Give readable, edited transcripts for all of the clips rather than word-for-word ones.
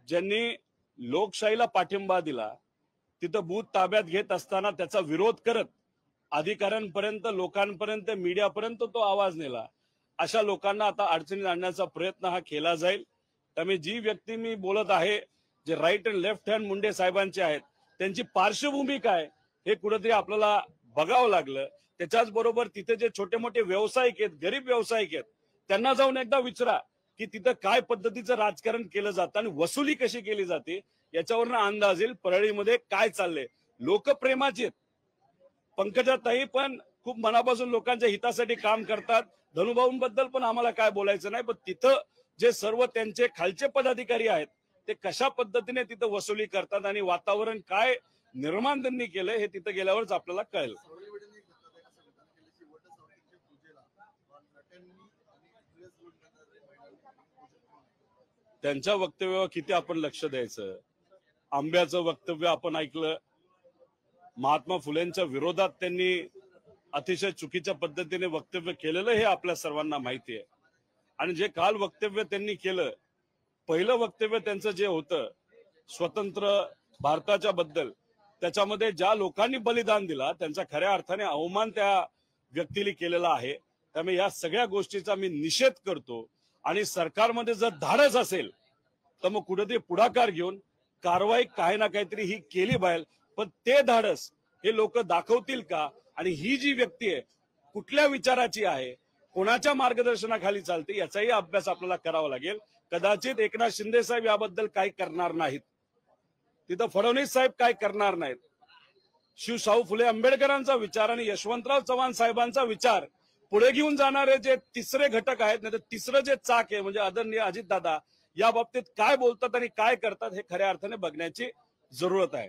ज्यांनी लोकशाहीला पाठिंबा दिला, तिथं बूथ ताब्यात घेत असताना त्याचा विरोध करत अधिकाऱ्यांपर्यंत, लोकांपर्यंत, मीडियापर्यंत तो आवाज नेला, अशा लोकांना आता अडचणीत आणण्याचा प्रयत्न हा केला जाईल. त्यामुळे जी व्यक्ती मी बोलत आहे, जे right and left hand Munde साहेबांचे आहेत, त्यांची पार्श्वभूमी काय हे कुठेतरी आपल्याला बघावं लागलं. त्याच्याच बरोबर तिथे जे छोटे मोठे व्यावसायिक आहेत, गरीब व्यावसायिक आहेत, त्यांना जाऊन एकदा विचारा की तिथं काय पद्धतीचं राजकारण केलं जातं आणि वसुली कशी केली जाते, याच्यावरनं अंदाज येईल परळीमध्ये काय चाललंय. लोकप्रेमाचे पंकजाताई पण खूप मनापासून लोकांच्या हितासाठी काम करतात. धनुभाऊंबद्दल पण आम्हाला काय बोलायचं नाही, पण तिथं जे सर्व त्यांचे खालचे पदाधिकारी आहेत ते कशा पद्धतीने तिथं वसुली करतात आणि वातावरण काय निर्माण त्यांनी केलंय हे तिथं गेल्यावरच आपल्याला कळेल. त्यांच्या वक्तव्यावर किती आपण लक्ष द्यायचं. आंब्याचं वक्तव्य आपण ऐकलं, महात्मा फुलेंच्या विरोधात त्यांनी अतिशय चुकीच्या पद्धतीने वक्तव्य केलेलं हे आपल्या सर्वांना माहिती आहे. आणि जे काल वक्तव्य त्यांनी केलं, पहिलं वक्तव्य त्यांचं जे होतं स्वतंत्र भारताच्या बद्दल, त्याच्यामध्ये ज्या लोकांनी बलिदान दिला त्यांचा खऱ्या अर्थाने अवमान त्या व्यक्तीने केलेला आहे. त्यामुळे या सगळ्या गोष्टीचा मी निषेध करतो आणि सरकारमध्ये जर धाडस असेल तर मग कुठेतरी पुढाकार घेऊन कारवाई काही ना काहीतरी ही केली पाहिजे. पण ते धाडस हे लोक दाखवतील का, आणि ही जी व्यक्ती आहे कुठल्या विचाराची आहे, कोणाच्या मार्गदर्शनाखाली चालते, याचाही अभ्यास आपल्याला करावा लागेल. कदाचित एकनाथ शिंदे साहेब याबद्दल काही करणार नाहीत, तिथं फडणवीस साहेब काय करणार नाहीत. शिवशाहू फुले आंबेडकरांचा विचार आणि यशवंतराव चव्हाण साहेबांचा विचार पुढे घेऊन जाणारे जे तिसरे घटक आहेत, नाही तर तिसरं जे चाक आहे म्हणजे आदरणीय अजितदादा, या बाबतीत काय बोलतात आणि काय करतात हे खऱ्या अर्थाने बघण्याची जरूरत आहे.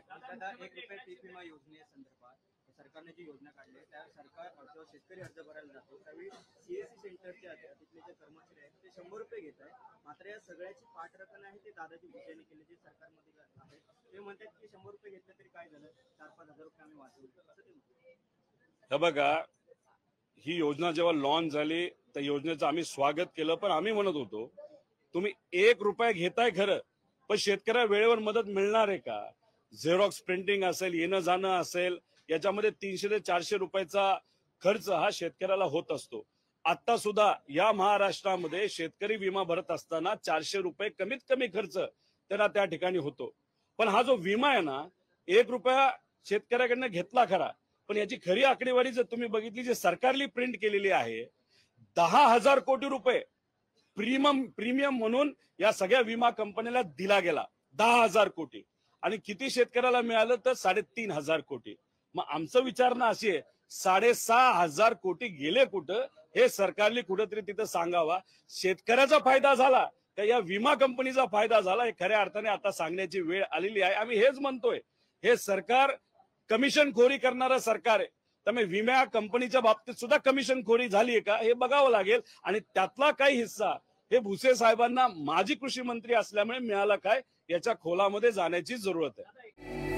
सरकारने जी योजना काढली त्या सरकार जेव्हा शेतकरी अर्ज भरायला जातो त्यावेळी सीएससी सेंटरचे तिथले जे कर्मचारी आहेत ते 100 रुपये घेत आहे. मात्र या सगळ्याची पाठराखण आहे ते दादाजी भुसेने केली, जे सरकारमध्ये आहे. ते म्हणतात की 100 रुपये घेतले तरी काय झालं, 4-5 हजार रुपये आम्ही वाचवले असं ते म्हणतात. हे बघा, ही योजना जेव्हा लॉन्च झाली त्या योजनेचं आम्ही स्वागत केलं, पण आम्ही म्हणत होतो तुम्ही 1 रुपया घेताय खरं, पण शेतकऱ्याला वेळेवर मदत मिळणार आहे का? झेरॉक्स प्रिंटिंग असेल, येणं जाणं असेल, याच्यामध्ये 300 ते 400 रुपयाचा खर्च हा शेतकऱ्याला होत असतो. आता सुद्धा या महाराष्ट्रामध्ये शेतकरी विमा भरत असताना 400 रुपये कमीत कमी खर्च त्यांना त्या ठिकाणी होतो. पण हा जो विमा आहे ना, 1 रुपया शेतकऱ्याकडनं घेतला खरा, पण याची खरी आकडेवारी जर तुम्ही बघितली, जी सरकारली प्रिंट केलेली आहे, 10,000 कोटी रुपये प्रीमियम म्हणून या सगळ्या विमा कंपनीला दिला गेला. 10,000 कोटी. आणि किती शेतकऱ्याला मिळालं तर 3,500 कोटी. मग आमचं विचारणं अशी आहे, 6,500 कोटी गेले कुठं हे सरकारने कुठेतरी तिथं सांगावा. शेतकऱ्याचा फायदा झाला का या विमा कंपनीचा फायदा झाला हे खऱ्या अर्थाने आता सांगण्याची वेळ आलेली आहे. आम्ही हेच म्हणतोय, हे सरकार कमिशनखोरी करणारं सरकार आहे. त्यामुळे विमा कंपनीच्या बाबतीत सुद्धा कमिशनखोरी झाली आहे का हे बघावं लागेल. आणि त्यातला काही हिस्सा हे भुसे साहेबांना माजी कृषी मंत्री असल्यामुळे मिळाला काय, याच्या खोलामध्ये जाण्याची जरूरत आहे.